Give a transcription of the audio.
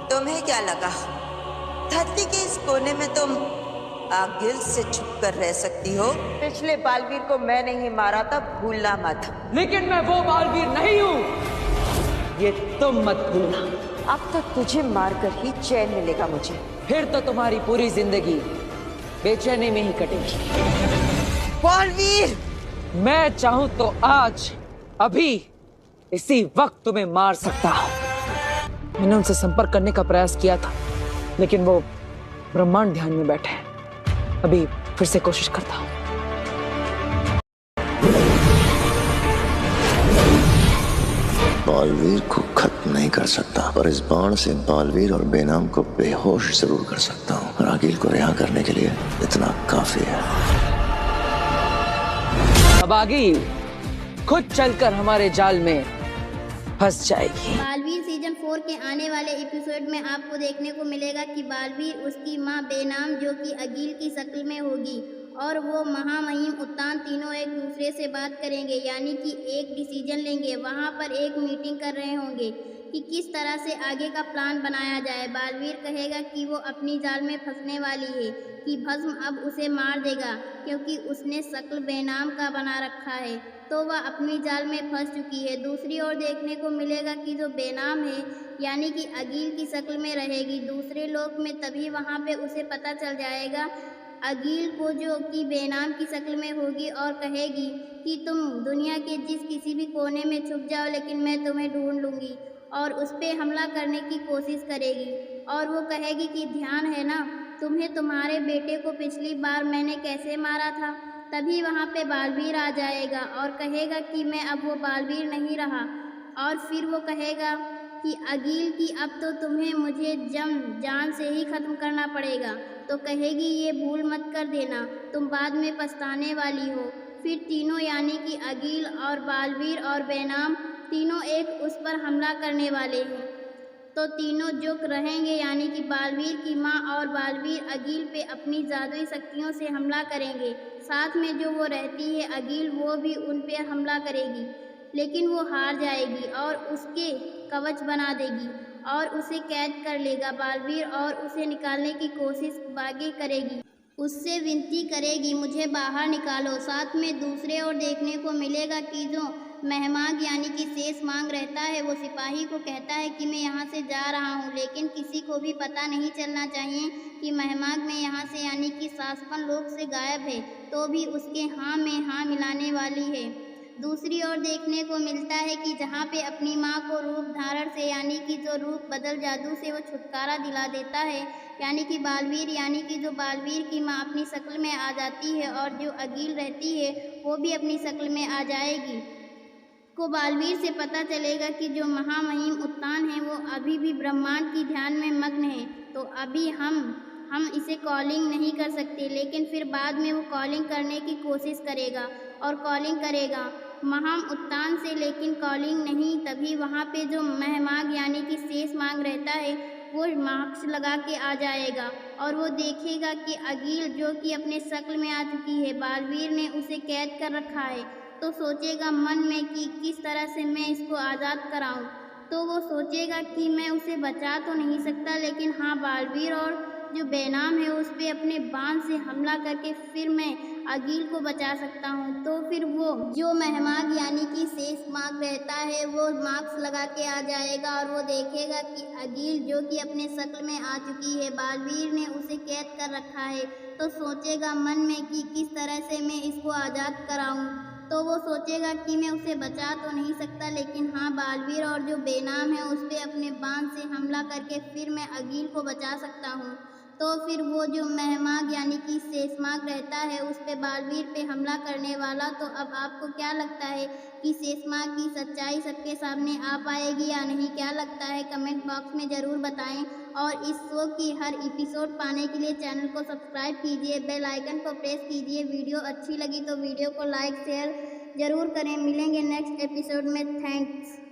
तुम्हें क्या लगा धरती के इस कोने में तुम आगिल से छुप कर रह सकती हो? पिछले बालवीर को मैंने ही मारा था, भूलना मत। लेकिन मैं वो बालवीर नहीं हूँ, ये तुम मत भूलना। अब तो तुझे मारकर ही चैन मिलेगा मुझे। फिर तो तुम्हारी पूरी जिंदगी बेचैनी में ही कटेगी। बालवीर! मैं चाहूं तो आज अभी इसी वक्त तुम्हें मार सकता हूं। मैंने उनसे संपर्क करने का प्रयास किया था, लेकिन वो ब्रह्मांड ध्यान में बैठे हैं। अभी फिर से कोशिश करता हूं। बालवीर को खत्म नहीं कर सकता, पर इस बाण से बालवीर और बेनाम को बेहोश जरूर कर सकता हूँ। और आगिल को रिहा करने के लिए इतना काफी है। अब आगिल खुद चलकर हमारे जाल में फंस जाएगी। बालवीर सीजन 4 के आने वाले एपिसोड में आपको देखने को मिलेगा कि बालवीर, उसकी मां बेनाम जो कि अगिल की शक्ल में होगी, और वो महामहिम उत्तान तीनों एक दूसरे से बात करेंगे, यानी कि एक डिसीजन लेंगे। वहाँ पर एक मीटिंग कर रहे होंगे कि किस तरह से आगे का प्लान बनाया जाए। बालवीर कहेगा कि वो अपनी जाल में फंसने वाली है, कि भस्म अब उसे मार देगा क्योंकि उसने शक्ल बेनाम का बना रखा है, तो वह अपनी जाल में फंस चुकी है। दूसरी ओर देखने को मिलेगा कि जो बेनाम है यानी कि अगिल की शक्ल में रहेगी दूसरे लोक में, तभी वहाँ पे उसे पता चल जाएगा अगिल को, जो कि बेनाम की शक्ल में होगी, और कहेगी कि तुम दुनिया के जिस किसी भी कोने में छुप जाओ, लेकिन मैं तुम्हें ढूंढ लूँगी, और उस पर हमला करने की कोशिश करेगी। और वो कहेगी कि ध्यान है ना तुम्हें तुम्हारे बेटे को पिछली बार मैंने कैसे मारा था। तभी वहाँ पे बालवीर आ जाएगा और कहेगा कि मैं अब वो बालवीर नहीं रहा, और फिर वो कहेगा कि अगिल की अब तो तुम्हें मुझे जान से ही ख़त्म करना पड़ेगा। तो कहेगी ये भूल मत कर देना, तुम बाद में पछताने वाली हो। फिर तीनों यानी कि अगिल और बालवीर और बेनाम तीनों एक उस पर हमला करने वाले हैं। तो तीनों जो रहेंगे यानी कि बालवीर की माँ और बालवीर अगिल पे अपनी जादुई शक्तियों से हमला करेंगे। साथ में जो वो रहती है अगिल, वो भी उन पर हमला करेगी, लेकिन वो हार जाएगी और उसके कवच बना देगी और उसे कैद कर लेगा बालवीर, और उसे निकालने की कोशिश आगे करेगी। उससे विनती करेगी मुझे बाहर निकालो। साथ में दूसरे ओर देखने को मिलेगा कि जो महमाग यानी कि शेष मांग रहता है, वो सिपाही को कहता है कि मैं यहाँ से जा रहा हूँ, लेकिन किसी को भी पता नहीं चलना चाहिए कि महमाग में यहाँ से यानी कि सासपन लोक से गायब है। तो भी उसके हाँ में हाँ मिलाने वाली है। दूसरी ओर देखने को मिलता है कि जहाँ पे अपनी माँ को रूप धारण से यानी कि जो रूप बदल जादू से वो छुटकारा दिला देता है, यानी कि बालवीर, यानी कि जो बालवीर की माँ अपनी शक्ल में आ जाती है और जो अगिल रहती है वो भी अपनी शक्ल में आ जाएगी, को बालवीर से पता चलेगा कि जो महामहिम उत्तान है वो अभी भी ब्रह्मांड की ध्यान में मग्न है। तो अभी हम इसे कॉलिंग नहीं कर सकते, लेकिन फिर बाद में वो कॉलिंग करने की कोशिश करेगा और कॉलिंग करेगा महाम उत्तान से, लेकिन कॉलिंग नहीं। तभी वहाँ पे जो महमाग यानी कि शेष मांग रहता है वो मास्क लगा के आ जाएगा और वो देखेगा कि अगिल जो कि अपने शक्ल में आ चुकी है, बालवीर ने उसे कैद कर रखा है। तो सोचेगा मन में कि किस तरह से मैं इसको आज़ाद कराऊं। तो वो सोचेगा कि मैं उसे बचा तो नहीं सकता, लेकिन हाँ बालवीर और जो बेनाम है उस पर अपने बाण से हमला करके फिर मैं अगिल को बचा सकता हूँ। तो फिर वो जो महमाग यानी कि शेष माग रहता है वो मास्क लगा के आ जाएगा और वो देखेगा कि अगिल जो कि अपने शक्ल में आ चुकी है, बालवीर ने उसे कैद कर रखा है। तो सोचेगा मन में कि किस तरह से मैं इसको आज़ाद कराऊँ। तो वो सोचेगा कि मैं उसे बचा तो नहीं सकता, लेकिन हाँ बालवीर और जो बेनाम है उस पर अपने बाण से हमला करके फिर मैं अगिल को बचा सकता हूँ। तो फिर वो जो महमाग यानी कि शेषमाग रहता है उस पे बालवीर पे हमला करने वाला। तो अब आपको क्या लगता है कि शेषमाग की सच्चाई सबके सामने आ पाएगी या नहीं? क्या लगता है कमेंट बॉक्स में ज़रूर बताएं। और इस शो की हर एपिसोड पाने के लिए चैनल को सब्सक्राइब कीजिए, बेल आइकन को प्रेस कीजिए। वीडियो अच्छी लगी तो वीडियो को लाइक शेयर ज़रूर करें। मिलेंगे नेक्स्ट एपिसोड में। थैंक्स।